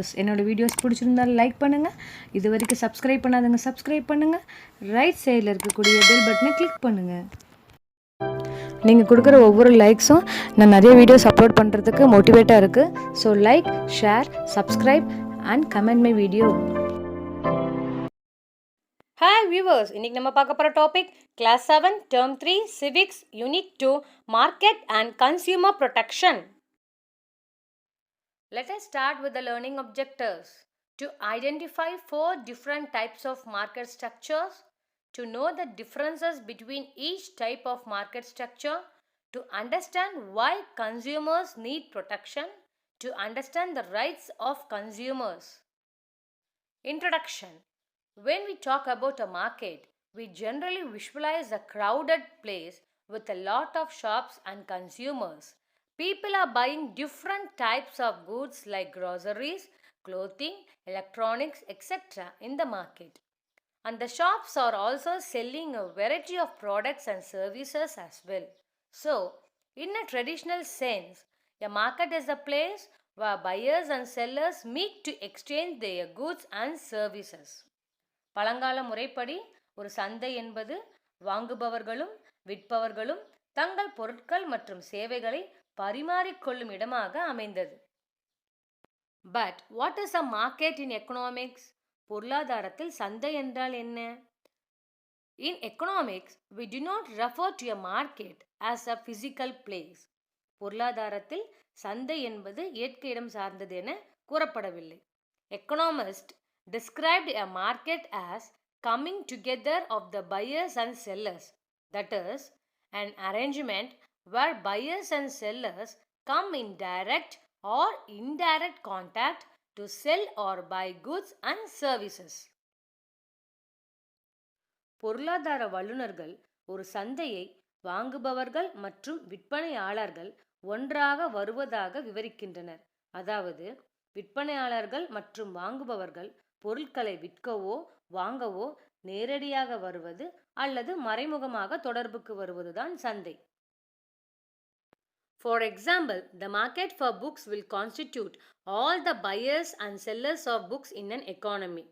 Viewers, என்னோட videos பிடிச்சிருந்தாலும் like பண்ணுங்கள். இது வரைக்கும் சப்ஸ்கிரைப் பண்ணாதவங்க சப்ஸ்கிரைப் பண்ணுங்கள். ரைட் சைடில் இருக்கக்கூடிய பெல் பட்டனை கிளிக் பண்ணுங்கள். நீங்கள் கொடுக்குற ஒவ்வொரு லைக்ஸும் நான் நிறைய வீடியோஸ் அப்லோட் பண்ணுறதுக்கு மோட்டிவேட்டாக இருக்குது. So like, share, subscribe and comment my video. Hi viewers, இன்னைக்கு நம்ம பார்க்க போகிற topic class 7 term 3 civics unit 2 market and consumer protection. Let us start with the learning objectives. To identify 4 different types of market structures, to know the differences between each type of market structure, to understand why consumers need protection, to understand the rights of consumers. Introduction. When we talk about a market, we generally visualize a crowded place with a lot of shops and consumers. People are buying different types of goods like groceries, clothing, electronics, etc. in the market. And the shops are also selling a variety of products and services as well. So, in a traditional sense, a market is a place where buyers and sellers meet to exchange their goods and services. பழங்கால முறைப்படி ஒரு சந்தை என்பது வாங்குபவர்களும் விற்பவர்களும் தங்கள் பொருட்கள் மற்றும் சேவைகளை பரிமாறிக்கொள்ளும் இடமாக அமைந்தது. But what is a market in economics? பொருளாதாரத்தில் சந்தை என்றால் என்ன? இன் economics we do not refer to a market as a physical place. பொருளாதாரத்தில் சந்தை என்பது இயற்கை இடம் சார்ந்தது என கூறப்படவில்லை. Economists described a market as coming together of the buyers and sellers, that is, an arrangement where buyers and sellers come in direct or indirect contact to sell or buy goods and services. பொருளாதார வல்லுநர்கள் ஒரு சந்தையை வாங்குபவர்கள் மற்றும் விற்பனையாளர்கள் ஒன்றாக வருவதாக விவரிக்கின்றனர். அதாவது, விற்பனையாளர்கள் மற்றும் வாங்குபவர்கள் பொருட்களை விற்கவோ வாங்கவோ நேரடியாக வருவது அல்லது மறைமுகமாக தொடர்புக்கு வருவதுதான் சந்தை. For example, the market for books will constitute all the buyers and sellers of books in an economy.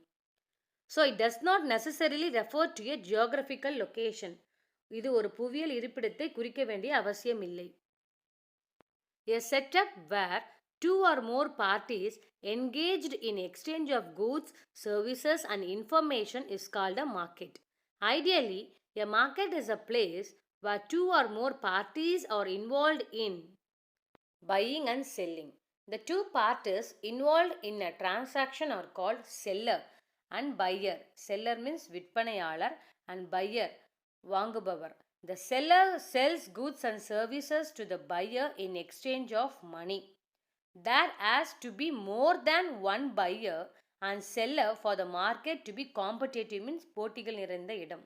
So it does not necessarily refer to a geographical location. இது ஒரு புவியியல் இருப்பிடத்தை குறிக்க வேண்டிய அவசியம் இல்லை. A setup where 2 or more parties engaged in exchange of goods, services and information is called a market. Ideally, a market is a place where 2 or more parties are involved in buying and selling. The 2 parties involved in a transaction are called seller and buyer. Seller means விற்பனையாளர் and buyer வாங்குபவர். The seller sells goods and services to the buyer in exchange of money. There has to be more than one buyer and seller for the market to be competitive means போட்டிகள் நிறைந்த இடம்.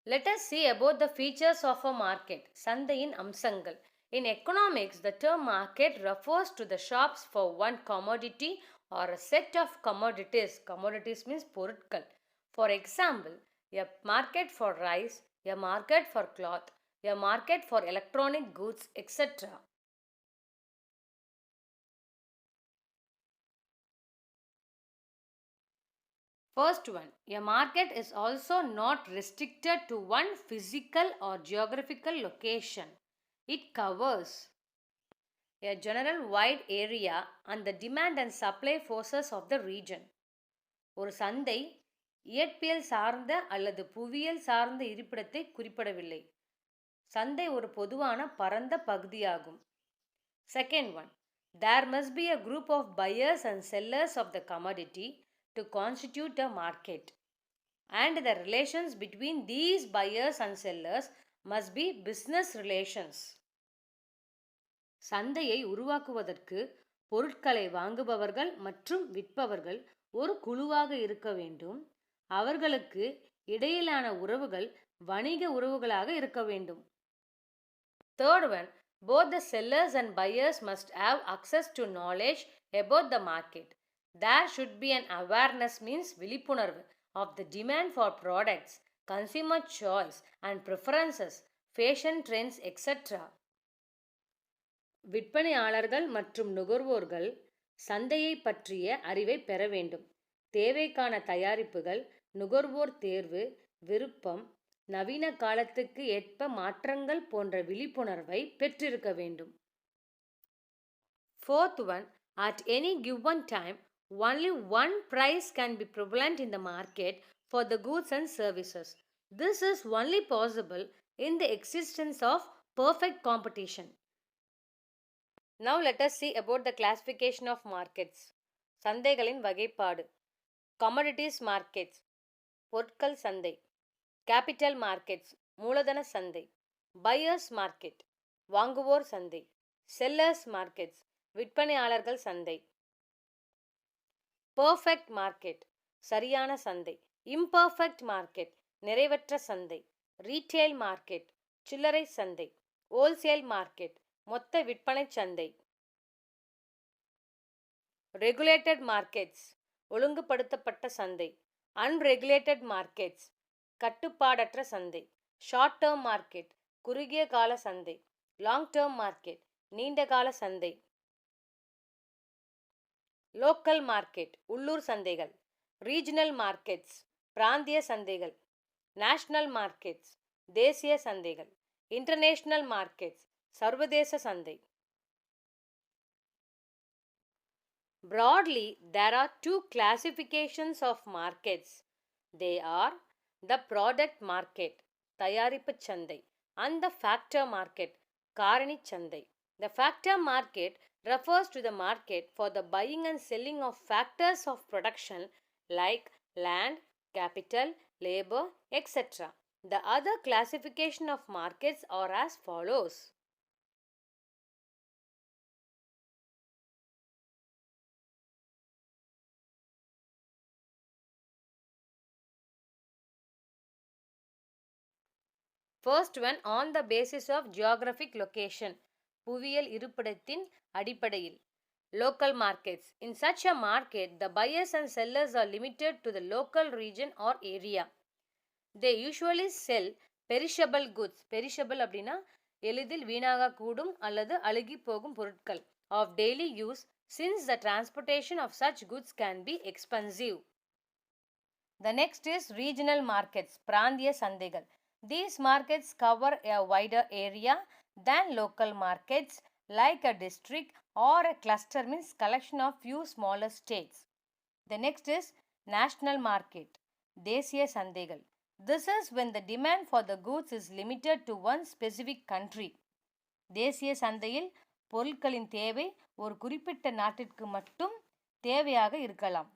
Let us see about the features of a market. சந்தையின் அம்சங்கள். In economics, the term market refers to the shops for one commodity or a set of commodities. Commodities means பொருட்கள். For example, a market for rice, a market for cloth, a market for electronic goods, etc. First one, a market is also not restricted to one physical or geographical location. It covers a general wide area and the demand and supply forces of the region. ஒரு சந்தை இயற்பியல் சார்ந்த அல்லது புவியியல் சார்ந்த இருப்பிடத்தை குறிப்பிடவில்லை. சந்தை ஒரு பொதுவான பரந்த பகுதியாகும். Second one, there must be a group of buyers and sellers of the commodity to constitute a market, and the relations between these buyers and sellers must be business relations. சந்தையை உருவாக்குவதற்கு பொருட்களை வாங்குபவர்கள் மற்றும் விற்பவர்கள் ஒரு குழுவாக இருக்க வேண்டும். அவர்களுக்கு இடையிலான உறவுகள் வணிக உறவுகளாக இருக்க வேண்டும். Third one, both the sellers and buyers must have access to knowledge about the market. There should be an awareness means விழிப்புணர்வு of the demand for products, consumer choice and preferences, fashion trends, etc. விற்பனையாளர்கள் மற்றும் நுகர்வோர்கள் சந்தையை பற்றிய அறிவை பெற வேண்டும். தேவைக்கான தயாரிப்புகள், நுகர்வோர் தேர்வு, விருப்பம், நவீன காலத்துக்கு ஏற்ப மாற்றங்கள் போன்ற விழிப்புணர்வை பெற்றிருக்க வேண்டும். Fourth one, at any given time, only one price can be prevalent in the market for the goods and services. This is only possible in the existence of perfect competition. Now let us see about the classification of markets. சந்தைகளின் வகைப்பாடு. Commodities markets, பொருட்கள் சந்தை. Capital markets, மூலதன சந்தை. Buyers market, வாங்குவோர் சந்தை. Sellers markets, விற்பனையாளர்கள் சந்தை. Perfect market, சரியான சந்தை. Imperfect market, நிறைவற்ற சந்தை. Retail market, சில்லறை சந்தை. Wholesale market, மொத்த விற்பனை சந்தை. Regulated markets, ஒழுங்குபடுத்தப்பட்ட சந்தை. Unregulated markets, கட்டுப்பாடற்ற சந்தை. Short term market, குறுகிய கால சந்தை. Long term market, நீண்ட கால சந்தை. Local market, உள்ளூர் சந்தைகள். Regional markets, பிராந்திய சந்தைகள். National markets, தேசிய சந்தைகள். International markets, சர்வதேச சந்தை. Broadly, there are two classifications of markets. They are the product market, தயாரிப்பு சந்தை, and the factor market, காரணி சந்தை. The factor market refers to the market for the buying and selling of factors of production like land, capital, labor, etc. The other classification of markets are as follows. First one, on the basis of geographic location, புவியியல் இருப்பிடத்தின் அடிப்படையில். Local markets. In such a market, the buyers and sellers are limited to the local region or area. They usually sell perishable goods. Perishable அப்படின்னா எளிதில் வீணாக கூடும் அல்லது அழுகி போகும் பொருட்கள் of daily use, since the transportation of such goods can be expensive. The next is regional markets, பிராந்திய சந்தைகள். These markets cover a wider area than local markets, like a district or a cluster, means collection of few smaller states. The next is national market, தேசிய சந்தைகள். This is when the demand for the goods is limited to one specific country. தேசிய சந்தையில் பொருட்களின் தேவை ஒரு குறிப்பிட்ட நாட்டிற்கு மட்டும் தேவையாக இருக்கலாம்.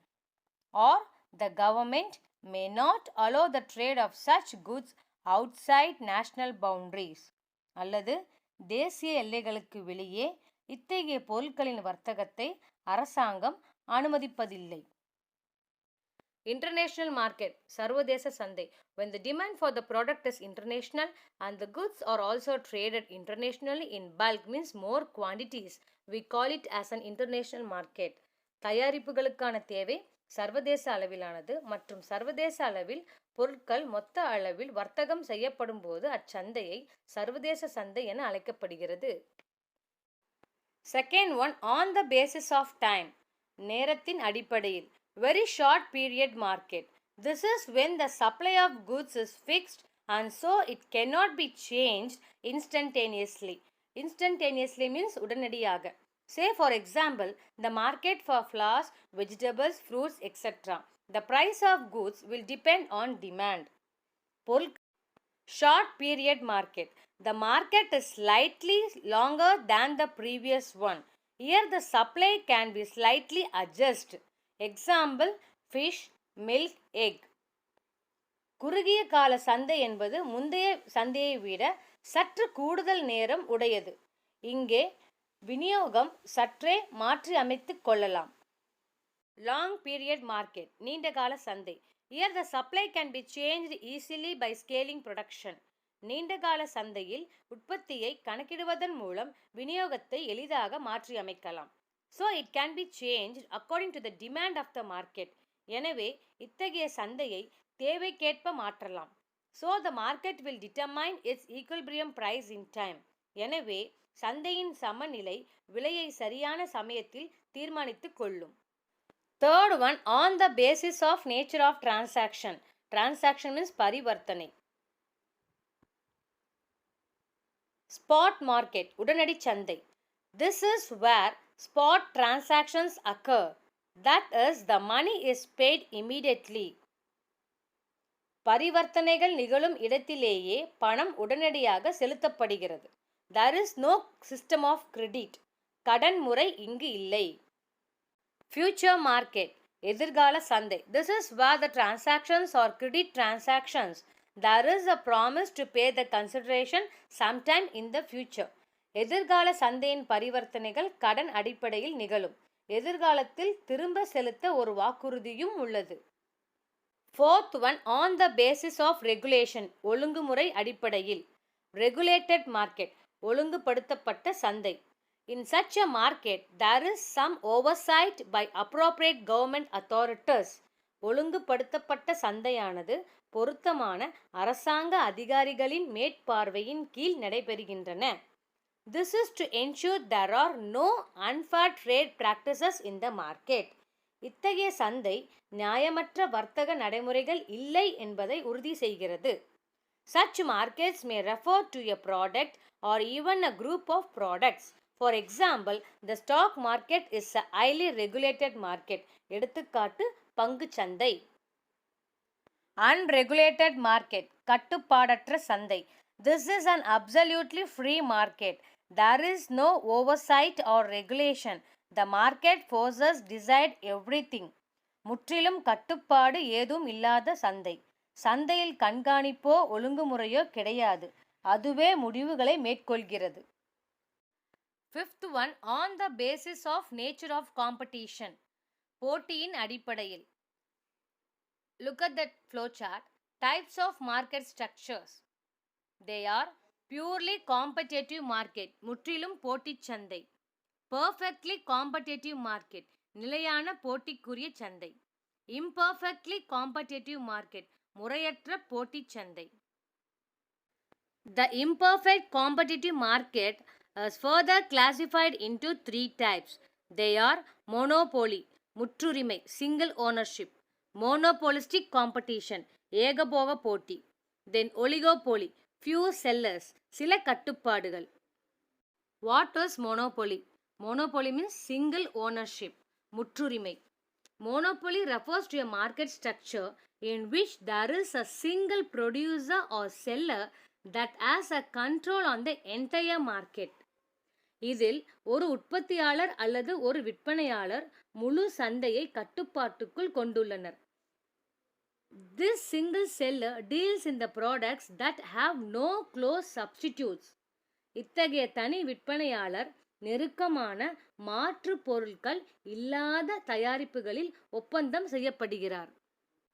Or the government may not allow the trade of such goods outside national boundaries. அல்லது தேசிய எல்லைகளுக்கு வெளியே இத்தகைய பொருட்களின் வர்த்தகத்தை அரசாங்கம் அனுமதிப்பதில்லை. International market, சர்வதேச சந்தை. When the demand for the product is international and the goods are also traded internationally in bulk, means more quantities, we call it as an international market. தயாரிப்புகளுக்கான தேவை சர்வதேச அளவிலானது மற்றும் சர்வதேச அளவில் பொருட்கள் மொத்த அளவில் வர்த்தகம் செய்யப்படும் போது அச்சந்தையை சர்வதேச சந்தை என அழைக்கப்படுகிறது. Second one, on the basis of time, நேரத்தின் அடிப்படையில். Very short period market. This is when the supply of goods is fixed and so it cannot be changed instantaneously. Instantaneously means உடனடியாக. Say for example, the market for flowers, vegetables, fruits, etc. The price of goods will depend on demand. Short period market. The market is slightly longer than the previous one. Here the supply can be slightly adjusted. Example, fish, milk, egg. குறுகிய கால சந்தை என்பது முந்தைய சந்தையை விட சற்று கூடுதல் நேரம் உடையது. இங்கே விநியோகம் சற்றே மாற்றி அமைத்துக் கொள்ளலாம். Long period market, நீண்ட கால சந்தை. Here the supply can be changed easily by scaling production. நீண்ட கால சந்தையில் உற்பத்தியை கணக்கிடுவதன் மூலம் விநியோகத்தை எளிதாக மாற்றி அமைக்கலாம். So it can be changed according to the demand of the market. எனவே இத்தகைய சந்தையை தேவைக்கேற்ப மாற்றலாம். So the market will determine its equilibrium price in time. எனவே சந்தையின் சமநிலை விலையை சரியான சமயத்தில் தீர்மானித்துக் கொள்ளும். Third one, on the basis of nature of transaction. Transaction means பரிவர்த்தனை. Spot market, உடனடி சந்தை. This is where spot transactions occur. That is, the money is paid immediately. பரிவர்த்தனைகள் நிகழும் இடத்திலேயே பணம் உடனடியாக செலுத்தப்படுகிறது. There is no system of credit. கடன் முறை இங்கு இல்லை. Future market, எதிர்கால சந்தை. This is where the transactions or credit transactions. There is a promise to pay the consideration sometime in the future. எதிர்கால சந்தையின் பரிவர்த்தனைகள் கடன் அடிப்படையில் நிகழும். எதிர்காலத்தில் திரும்ப செலுத்த ஒரு வாக்குறுதியும் உள்ளது. Fourth one, on the basis of regulation, ஒழுங்குமுறை அடிப்படையில். Regulated market, ஒழுங்குபடுத்தப்பட்ட சந்தை. In such a market, there is some oversight by appropriate government authorities. ஒழுங்குபடுத்தப்பட்ட சந்தையானது பொருத்தமான அரசாங்க அதிகாரிகளின் மேற்பார்வையின் கீழ் நடைபெறுகின்றன. This is to ensure there are no unfair trade practices in the market. இத்தகைய சந்தை நியாயமற்ற வர்த்தக நடைமுறைகள் இல்லை என்பதை உறுதி செய்கிறது. Such markets may refer to a product or even a group of products. For example, the stock market is a highly regulated market. எடுத்துக்காட்டு பங்குச் சந்தை. Unregulated market, கட்டுப்பாடற்ற சந்தை. This is an absolutely free market. There is no oversight or regulation. The market forces decide everything. முற்றிலும் கட்டுப்பாடு ஏதும் இல்லாத சந்தை. சந்தையில் கண்காணிப்போ ஒழுங்குமுறையோ கிடையாது. அதுவே முடிவுகளை மேற்கொள்கிறது. Fifth one, on the basis of nature of competition. போட்டியின் அடிப்படையில். Look at that flowchart. Types of market structures. They are purely competitive market, முற்றிலும் போட்டிச் சந்தை. Perfectly competitive market, நிலையான போட்டிக்குரிய சந்தை. Imperfectly competitive market, முறையற்ற போட்டிச் சந்தை. The imperfect competitive market is further classified into 3 types. They are monopoly, முற்றுரிமை, single ownership. Monopolistic competition, ஏகபோக போட்டி. Then oligopoly, few sellers, சில கட்டுப்பாடுகள். What is monopoly? Monopoly means single ownership, முற்றுரிமை. Monopoly refers to a market structure in which there is a single producer or seller that has a control on the entire market. இதில் ஒரு உற்பத்தியாளர் அல்லது ஒரு விற்பனையாளர் முழு சந்தையை கட்டுப்பாட்டுக்குள் கொண்டுள்ளனர். This single seller deals in the products that have no close substitutes. இத்தகைய தனி விற்பனையாளர் நெருக்கமான மாற்று பொருட்கள் இல்லாத தயாரிப்புகளில் ஒப்பந்தம் செய்யப்படுகிறார்.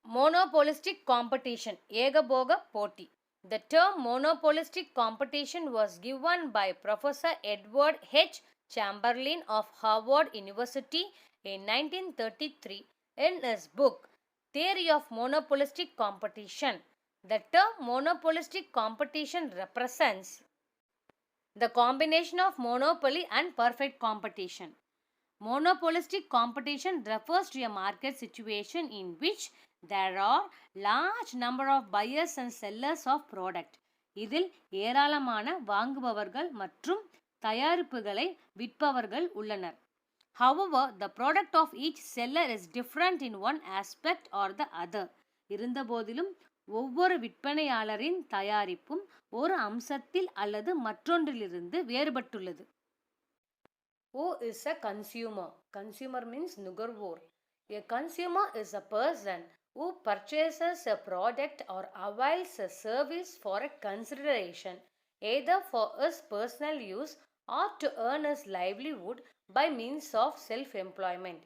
Monopolistic competition, ஏகபோக போட்டி. The term monopolistic competition was given by Professor Edward H. Chamberlain of Harvard University in 1933 in his book Theory of Monopolistic Competition. The term monopolistic competition represents the combination of monopoly and perfect competition. Monopolistic competition refers to a market situation in which there are large number of buyers and sellers of product. இதில் ஏராளமான வாங்குபவர்கள் மற்றும் தயாரிப்புகளை விற்பவர்கள் உள்ளனர். However, the product of each seller is different in one aspect or the other. இருந்தபோதிலும் ஒவ்வொரு விற்பனையாளரின் தயாரிப்பும் ஒரு அம்சத்தில் அல்லது மற்றொன்றிலிருந்து வேறுபட்டுள்ளது. Who is a consumer? Consumer means நுகர்வோர். A consumer is a person who purchases a product or avails a service for a consideration, either for his personal use or to earn his livelihood by means of self-employment.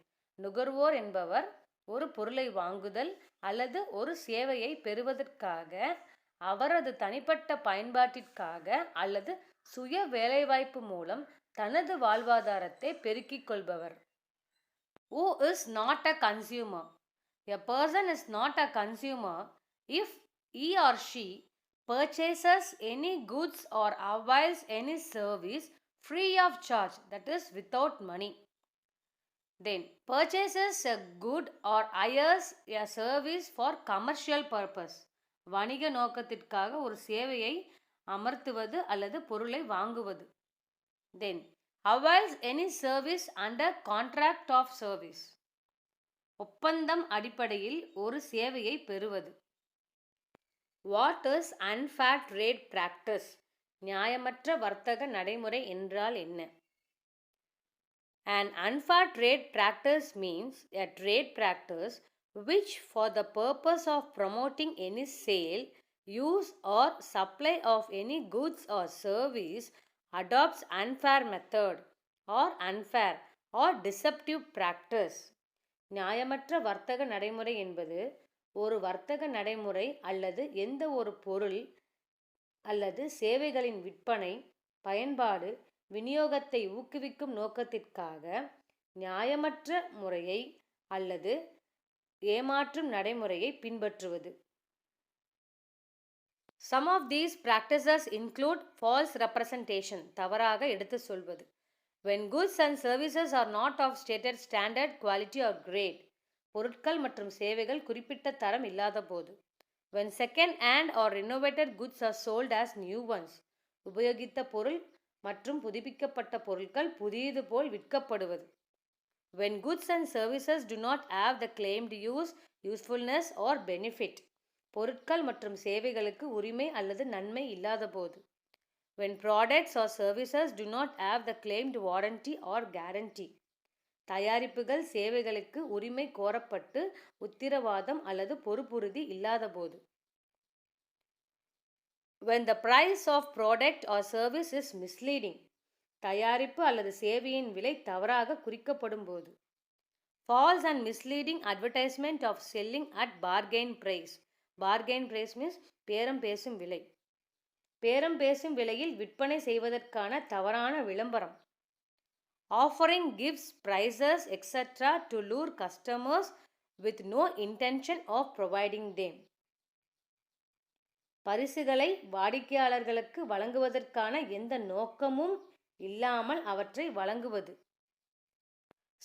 நுகர்வோர் என்பவர் ஒரு பொருளை வாங்குதல் அல்லது ஒரு சேவையை பெறுவதற்காக, அவரது தனிப்பட்ட பயன்பாட்டிற்காக அல்லது சுய வேலைவாய்ப்பு மூலம் தனது வாழ்வாதாரத்தை பெருக்கிக் கொள்பவர். Who is not a consumer? A person is not a consumer if he or she purchases any goods or avails any service free of charge, that is without money. Then purchases a good or hires a service for commercial purpose. வணிக நோக்கத்திற்காக ஒரு சேவையை அமர்த்துவது அல்லது பொருளை வாங்குவது. Then avails any service under contract of service. ஒப்பந்தம் அடிப்படையில் ஒரு சேவையை பெறுவது. What is unfair trade practice? நியாயமற்ற வர்த்தக நடைமுறை என்றால் என்ன? An unfair trade practice means a trade practice which for the purpose of promoting any sale, use or supply of any goods or service adopts unfair method or unfair or deceptive practice. நியாயமற்ற வர்த்தக நடைமுறை என்பது ஒரு வர்த்தக நடைமுறை அல்லது எந்த ஒரு பொருள் அல்லது சேவைகளின் விற்பனை, பயன்பாடு, விநியோகத்தை ஊக்குவிக்கும் நோக்கத்திற்காக நியாயமற்ற முறையை அல்லது ஏமாற்றும் நடைமுறையை பின்பற்றுவது. Some of these practices include false representation, தவறாக எடுத்து சொல்வது. When goods and services are not of stated standard, quality or grade, பொருட்கள் மற்றும் சேவைகள் குறிப்பிட்ட தரம் இல்லாத போது. When second hand or renovated goods are sold as new ones, உபயோகித்த பொருள் மற்றும் புதுப்பிக்கப்பட்ட பொருட்கள் புதியது போல் விற்கப்படுவது. When goods and services do not have the claimed use, usefulness or benefit, பொருட்கள் மற்றும் சேவைகளுக்கு உரிமை அல்லது நன்மை இல்லாத போது. When products or services do not have the claimed warranty or guarantee, தயாரிப்புகள் சேவைகளுக்கு உரிமை கோரப்பட்டு உத்திரவாதம் அல்லது பொறுப்புறுதி இல்லாத போது. When the price of product or service is misleading, தயாரிப்பு அல்லது சேவையின் விலை தவறாக குறிக்கப்படும் போது. False and misleading advertisement of selling at bargain price. Bargain price means பேரம் பேசும் விலை. பேரம் பேசும் விலையில் விற்பனை செய்வதற்கான தவறான விளம்பரம். Offering gifts, prizes, etc. to lure customers with no intention of providing them. பரிசுகளை வாடிக்கையாளர்களுக்கு வழங்குவதற்கான எந்த நோக்கமும் இல்லாமல் அவற்றை வழங்குவது.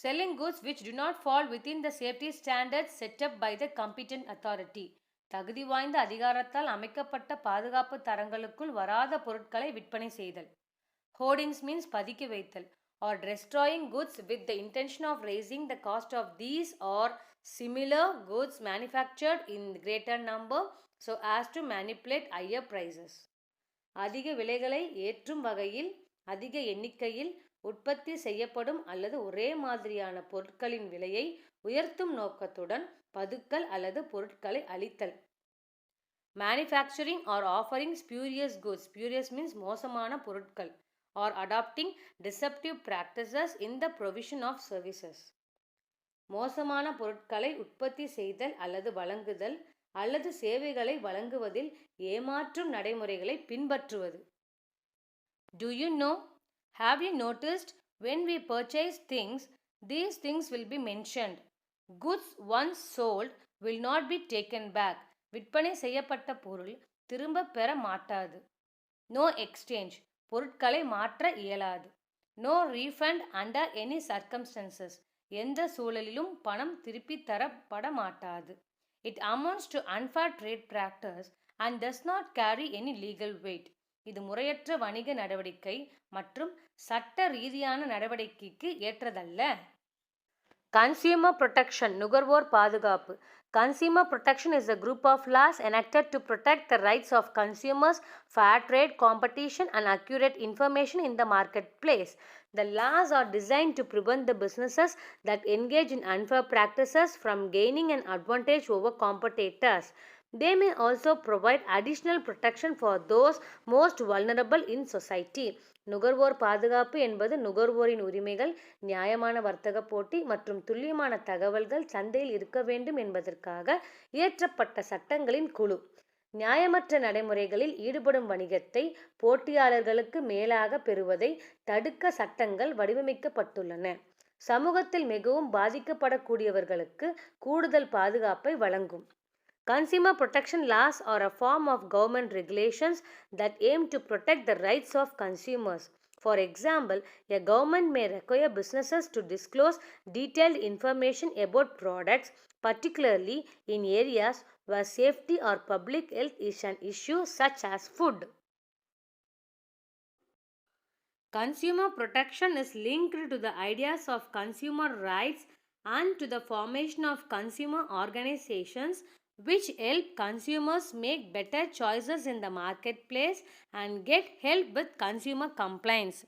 Selling goods which do not fall within the safety standards set up by the competent authority. தகுதி வாய்ந்த அதிகாரத்தால் அமைக்கப்பட்ட பாதுகாப்பு தரங்களுக்குள் வராத பொருட்களை விற்பனை செய்தல். Hoardings means பதுக்கி வைத்தல். Or destroying goods with the intention of raising the cost of these or similar goods manufactured in greater number so as to manipulate higher prices. அதிக விலைகளை ஏற்றும் வகையில் அதிக எண்ணிக்கையில் உற்பத்தி செய்யப்படும் அல்லது ஒரே மாதிரியான பொருட்களின் விலையை உயர்த்தும் நோக்கத்துடன் பதுக்கல் அல்லது பொருட்களை அளித்தல். Manufacturing or offering spurious goods. Spurious means மோசமான பொருட்கள். Or adopting deceptive practices in the provision of services. மோசமான பொருட்களை உற்பத்தி செய்தல் அல்லது வழங்குதல் அல்லது சேவைகளை வழங்குவதில் ஏமாற்றும் நடைமுறைகளை பின்பற்றுவது. Do you know? Have you noticed when we purchase things, these things will be mentioned. Goods once sold will not be taken back. விற்பனை செய்யப்பட்ட பொருள் திரும்ப பெற மாட்டாது. No exchange. பொருட்களை மாற்ற இயலாது. No refund under any circumstances. எந்த சூழலிலும் பணம் திருப்பி தரப்பட மாட்டாது. It amounts to unfair trade practice and does not carry any legal weight. இது முறையற்ற வணிக நடவடிக்கை மற்றும் சட்ட ரீதியான நடவடிக்கைக்கு ஏற்றதல்ல. Consumer protection. நுகர்வோர் பாதுகாப்பு. Consumer protection is a group of laws enacted to protect the rights of consumers, fair trade, competition, and accurate information in the marketplace. The laws are designed to prevent the businesses that engage in unfair practices from gaining an advantage over competitors. They may also provide additional protection for those most vulnerable in society. நுகர்வோர் பாதுகாப்பு என்பது நுகர்வோரின் உரிமைகள், நியாயமான வர்த்தக போட்டி மற்றும் துல்லியமான தகவல்கள் சந்தையில் இருக்க வேண்டும் என்பதற்காக இயற்றப்பட்ட சட்டங்களின் குழு. நியாயமற்ற நடைமுறைகளில் ஈடுபடும் வணிகத்தை போட்டியாளர்களுக்கு மேலாக பெறுவதை தடுக்க சட்டங்கள் வடிவமைக்கப்பட்டுள்ளன. சமூகத்தில் மிகவும் பாதிக்கப்படக்கூடியவர்களுக்கு கூடுதல் பாதுகாப்பை வழங்கும். Consumer protection laws are a form of government regulations that aim to protect the rights of consumers. For example, a government may require businesses to disclose detailed information about products, particularly in areas where safety or public health is an issue, such as food. Consumer protection is linked to the ideas of consumer rights and to the formation of consumer organizations which help consumers make better choices in the marketplace and get help with consumer complaints.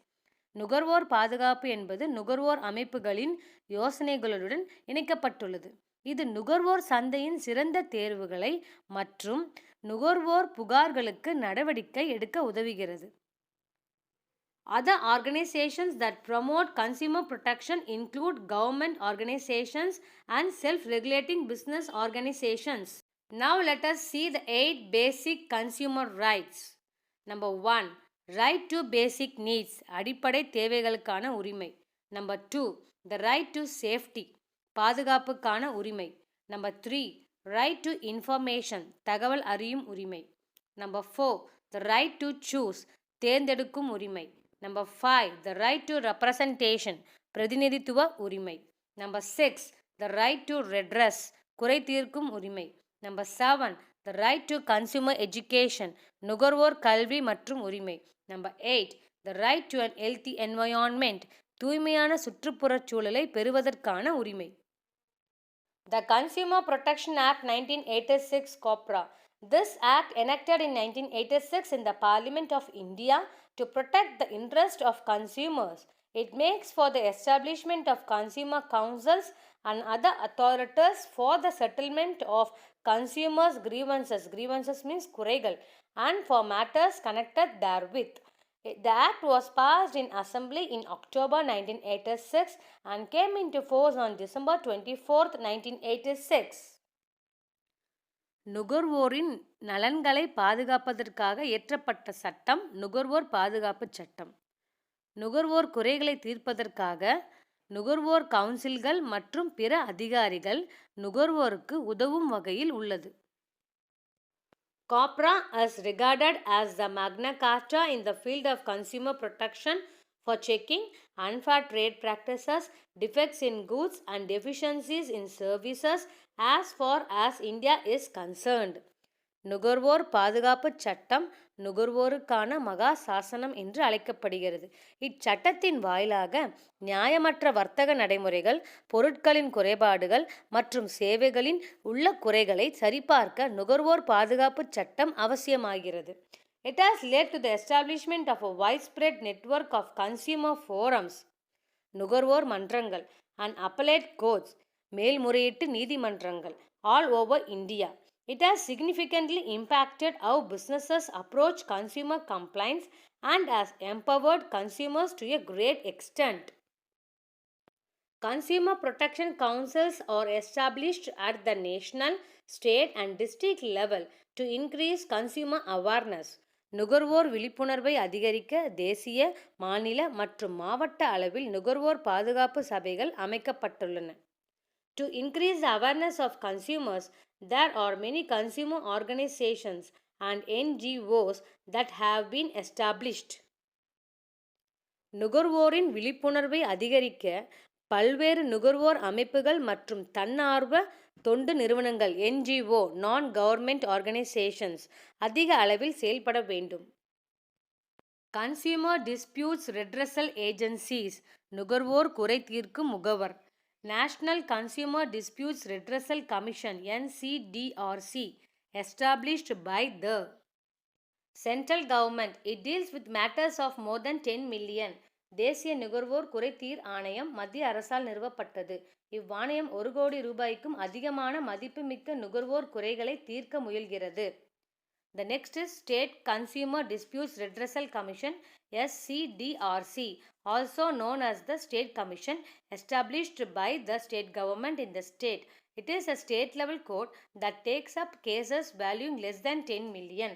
நுகர்வோர் பாதுகாப்பு என்பது நுகர்வோர் அமைப்புகளின் யோசனைகளுடன் இணைக்கப்பட்டுள்ளது. இது நுகர்வோர் சந்தையின் சிறந்த தேர்வுகளை மற்றும் நுகர்வோர் புகார்களுக்கு நடவடிக்கை எடுக்க உதவுகிறது. Other organizations that promote consumer protection include government organizations and self-regulating business organizations. Now let us see the 8 basic consumer rights. Number 1. Right to basic needs. அடிப்படை தேவைகளுக்கான உரிமை. Number 2. The right to safety. பாதுகாப்புக்கான உரிமை. Number 3. Right to information. தகவல் அறியும் உரிமை. Number 4. The right to choose. தேர்ந்தெடுக்கும் உரிமை. Number 5. The right to representation. பிரதிநிதித்துவ உரிமை. Number 6. The right to redress. குறை தீர்க்கும் உரிமை. Number 7. The right to consumer education. நுகர்வோர் கல்வி மற்றும் உரிமை. Number 8. The right to an healthy environment. தூய்மையான சுற்றுப்புறச் சூழலை பெறுவதற்கான உரிமை. The Consumer Protection Act 1986 COPRA. This act enacted in 1986 in the Parliament of India to protect the interest of consumers. It makes for the establishment of consumer councils and other authorities for the settlement of consumers' grievances. Grievances means குறைகள் and for matters connected therewith. The act was passed in Assembly in October 1986 and came into force on December 24, 1986. நுகர்வோரின் நலன்களை பாதுகாப்பதற்காக இயற்றப்பட்ட சட்டம் நுகர்வோர் பாதுகாப்பு சட்டம். நுகர்வோர் குறைகளை தீர்ப்பதற்காக நுகர்வோர் கவுன்சில்கள் மற்றும் பிற அதிகாரிகள் நுகர்வோருக்கு உதவும் வகையில் உள்ளது. COPRA is regarded as the Magna Carta in the field of consumer protection for checking unfair trade practices, defects in goods and deficiencies in services as far as India is concerned. நுகர்வோர் பாதுகாப்பு சட்டம் நுகர்வோருக்கான மகா சாசனம் என்று அழைக்கப்படுகிறது. இச்சட்டத்தின் வாயிலாக நியாயமற்ற வர்த்தக நடைமுறைகள், பொருட்களின் குறைபாடுகள் மற்றும் சேவைகளின் உள்ள குறைகளை சரிபார்க்க நுகர்வோர் பாதுகாப்பு சட்டம் அவசியமாகிறது. It has led to the establishment of a widespread network of consumer forums, நுகர்வோர் மன்றங்கள் and appellate courts, மேல்முறையீட்டு நீதிமன்றங்கள் all over India. It has significantly impacted how businesses approach consumer complaints and has empowered consumers to a great extent. Consumer protection councils are established at the national, state and district level to increase consumer awareness. நுகர்வோர் விழிப்புணர்வை அதிகரிக்க தேசிய, மாநில மற்றும் மாவட்ட அளவில் நுகர்வோர் பாதுகாப்பு சபைகள் அமைக்கப்பட்டுள்ளன. To increase the awareness of consumers, there are many consumer organizations and NGOs that have been established. நுகர்வோரின் விழிப்புணர்வை அதிகரிக்க பல்வேறு நுகர்வோர் அமைப்புகள் மற்றும் தன்னார்வ தொண்டு நிறுவனங்கள் NGO நான் கவர்மெண்ட் ஆர்கனைசேஷன்ஸ் அதிக அளவில் செயல்பட வேண்டும். கன்சியூமர் டிஸ்பியூட்ஸ் ரெட்ரஸல் ஏஜென்சிஸ் நுகர்வோர் குறை தீர்க்கும் முகவர். National Consumer Disputes Redressal Commission NCDRC established by the central government. It deals with matters of more than 10 million. தேசிய நுகர்வோர் குறைதீர் ஆணையம் மத்திய அரசால் நிறுவப்பட்டது. இவ்வாணையம் 1 கோடி ரூபாய்க்கும் அதிகமான மதிப்புமிக்க நுகர்வோர் குறைகளை தீர்க்க முயல்கிறது. The next is State Consumer Disputes Redressal Commission SCDRC, also known as the State Commission, established by the state government in the state. It is a state level court that takes up cases valuing less than 10 million.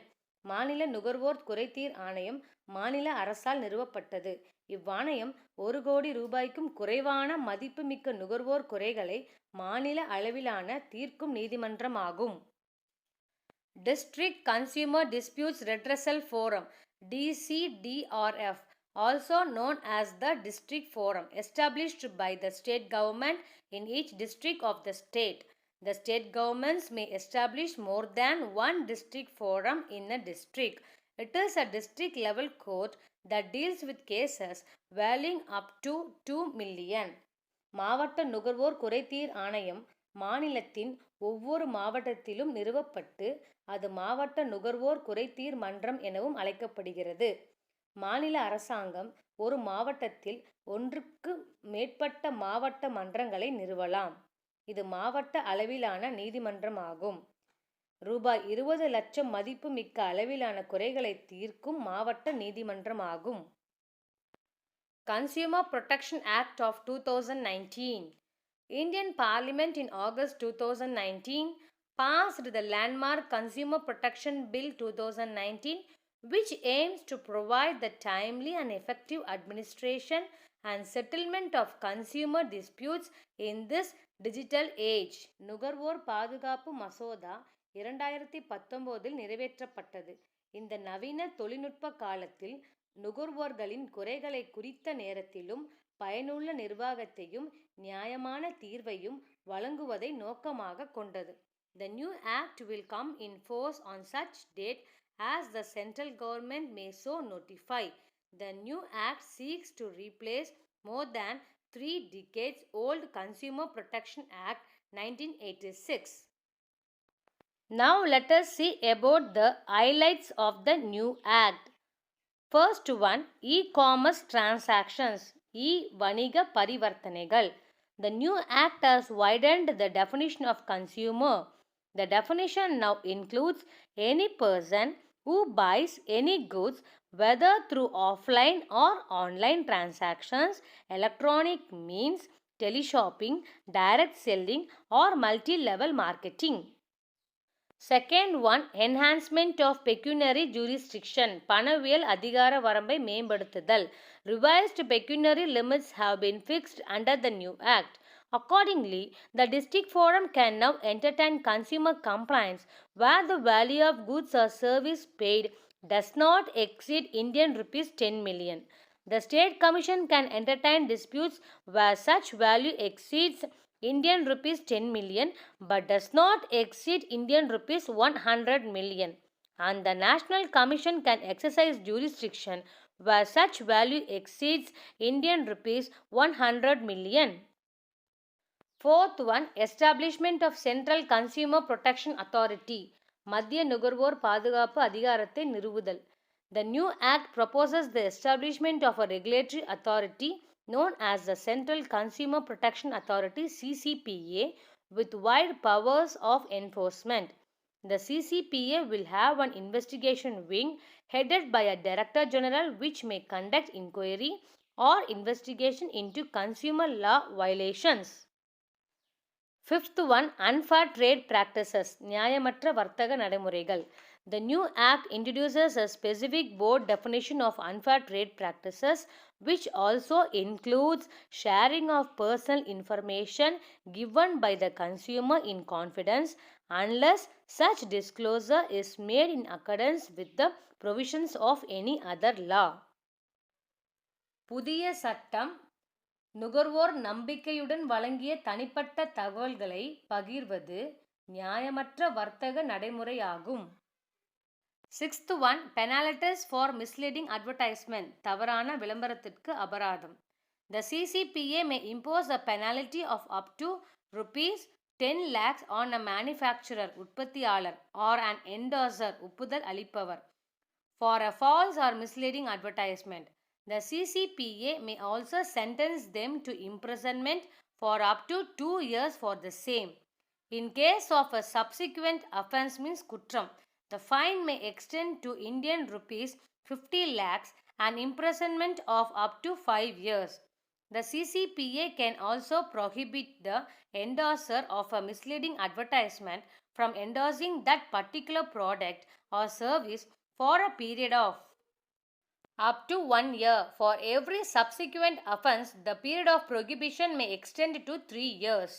மாநில நுகர்வோர் குறைதீர் ஆணையம் மாநில அரசால் நிறுவப்பட்டது. இவ்வாணையம் 1 கோடி ரூபாய்க்கும் குறைவான மதிப்புமிக்க நுகர்வோர் குறைகளை மாநில அளவிலான தீர்க்கும் நீதிமன்றமாகும். District Consumer Disputes Redressal Forum DCDRF also known as the district forum, established by the state government in each district of the state. The state governments may establish more than one district forum in a district. It is a district level court that deals with cases valuing up to 2 million. மாவட்ட நுகர்வோர் குறைதீர் ஆணையம் மாநிலத்தின் ஒவ்வொரு மாவட்டத்திலும் நிறுவப்பட்டு அது மாவட்ட நுகர்வோர் குறைதீர் மன்றம் எனவும் அழைக்கப்படுகிறது. மாநில அரசாங்கம் ஒரு மாவட்டத்தில் ஒன்றுக்கு மேற்பட்ட மாவட்ட மன்றங்களை நிறுவலாம். இது மாவட்ட அளவிலான நீதிமன்றமாகும். ரூபாய் 20 லட்சம் மதிப்பு மிக்க அளவிலான குறைகளை தீர்க்கும் மாவட்ட நீதிமன்றமாகும். Consumer Protection Act of 2019. Indian Parliament in August 2019 passed the landmark Consumer Protection Bill 2019, which aims to provide the timely and effective administration and settlement of consumer disputes in this digital age. நுகர்வோர் பாதுகாப்பு மசோதா 2019 நிறைவேற்றப்பட்டது. இந்த நவீன தொழில்நுட்ப காலத்தில் நுகர்வோர்களின் குறைகளை குறித்த நேரத்திலும் பயனுள்ள நிர்வாகத்தையும் நியாயமான தீர்வையும் வழங்குவதை நோக்கமாக கொண்டது. The new act will come in force on such date as the central government may so notify. The new act seeks to replace more than 3 decades old Consumer Protection Act 1986. Now let us see about the highlights of the new act. First one, e-commerce transactions, e-வணிக பரிவர்த்தனைகள். The new act has widened the definition of consumer. The definition now includes any person who buys any goods, whether through offline or online transactions, electronic means, teleshopping, direct selling, or multi-level marketing. Second one, enhancement of pecuniary jurisdiction, பணவியல் அதிகார வரம்பை மேம்படுத்துதல். Revised pecuniary limits have been fixed under the new act. Accordingly, the district forum can now entertain consumer complaints where the value of goods or service paid does not exceed Indian rupees 10 million. The state commission can entertain disputes where such value exceeds Indian rupees 10 million but does not exceed Indian rupees 100 million, and the National Commission can exercise jurisdiction where such value exceeds Indian rupees 100 million. Fourth one, establishment of Central Consumer Protection Authority, மத்திய நுகர்வோர் பாதுகாப்பு அதிகாரத்தை நிறுவுதல். The new act proposes the establishment of a regulatory authority known as the Central Consumer Protection Authority CCPA with wide powers of enforcement. The CCPA will have an investigation wing headed by a Director General which may conduct inquiry or investigation into consumer law violations. Fifth one, unfair trade practices, நியாயமற்ற வர்த்தக நடைமுறைகள். The new act introduces a specific board definition of unfair trade practices, which also includes sharing of personal information given by the consumer in confidence unless such disclosure is made in accordance with the provisions of any other law. புதிய சட்டம் நுகர்வோர் நம்பிக்கையுடன் வழங்கிய தனிப்பட்ட தகவல்களை பகிர்வது நியாயமற்ற வர்த்தக நடைமுறையாகும். Sixth one, penalties for misleading advertisement, தவறான விளம்பரத்திற்கு அபராதம். The CCPA may impose a penalty of up to rupees 10 lakhs on a manufacturer, உற்பத்தியாளர், or an endorser, ஒப்புதல் அளிப்பவர், for a false or misleading advertisement. The CCPA may also sentence them to imprisonment for up to 2 years for the same. In case of a subsequent offence means குற்றம், the fine may extend to Indian rupees 50 lakhs and imprisonment of up to 5 years. The CCPA can also prohibit the endorser of a misleading advertisement from endorsing that particular product or service for a period of up to 1 year. For every subsequent offence, the period of prohibition may extend to 3 years.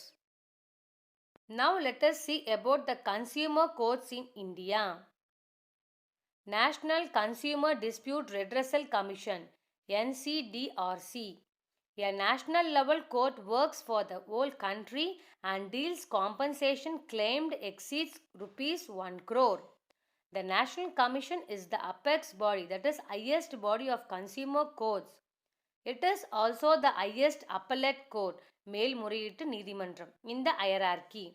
Now let us see about the consumer courts in India. National Consumer Dispute Redressal Commission, NCDRC. A national level court works for the whole country and deals compensation claimed exceeds rupees 1 crore. The National Commission is the apex body, that is highest body of consumer courts. It is also the highest appellate court, மேல்முறையீட்டு நீதிமன்றம், in the hierarchy.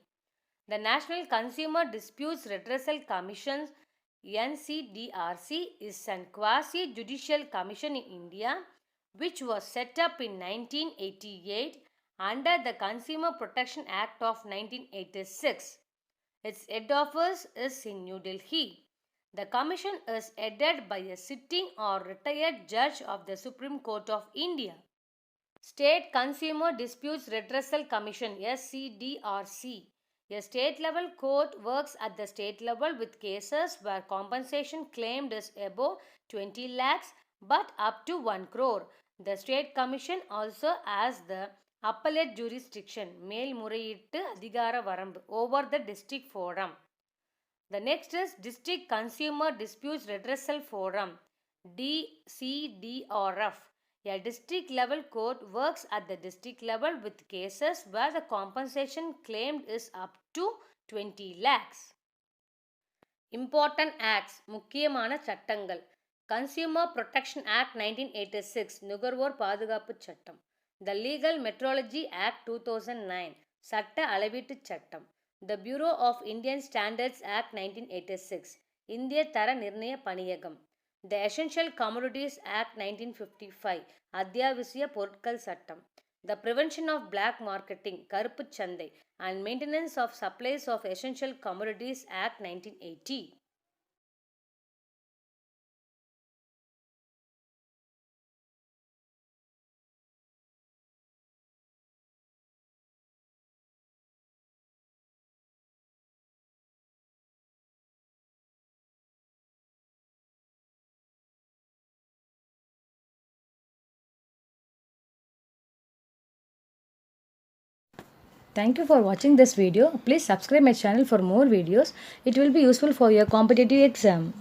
The National Consumer Disputes Redressal Commission NCDRC is a quasi-judicial commission in India which was set up in 1988 under the Consumer Protection Act of 1986. Its head office is in New Delhi. The commission is headed by a sitting or retired judge of the Supreme Court of India. State Consumer Disputes Redressal Commission SCDRC. A state level court works at the state level with cases where compensation claimed is above 20 lakhs but up to 1 crore. The state commission also has the appellate jurisdiction, மேல்முறையீட்டு அதிகார வரம்பு, over the district forum. The next is District Consumer Disputes Redressal Forum, DCDRF. A district level court works at the district level with cases where the compensation claimed is up to 20 lakhs. Important acts, முக்கியமான சட்டங்கள். Consumer Protection Act 1986, நுகர்வோர் பாதுகாப்பு சட்டம். The Legal Metrology Act 2009, சட்ட அளவீட்டு சட்டம். The Bureau of Indian Standards Act 1986, இந்திய தர நிர்ணய பணியகம். The Essential Commodities Act 1955, அத்தியாவசிய பொருட்கள் சட்டம். The Prevention of Black Marketing, கருப்புச் சந்தை, and Maintenance of Supplies of Essential Commodities Act 1980. Thank you for watching this video. Please subscribe my channel for more videos. It will be useful for your competitive exam.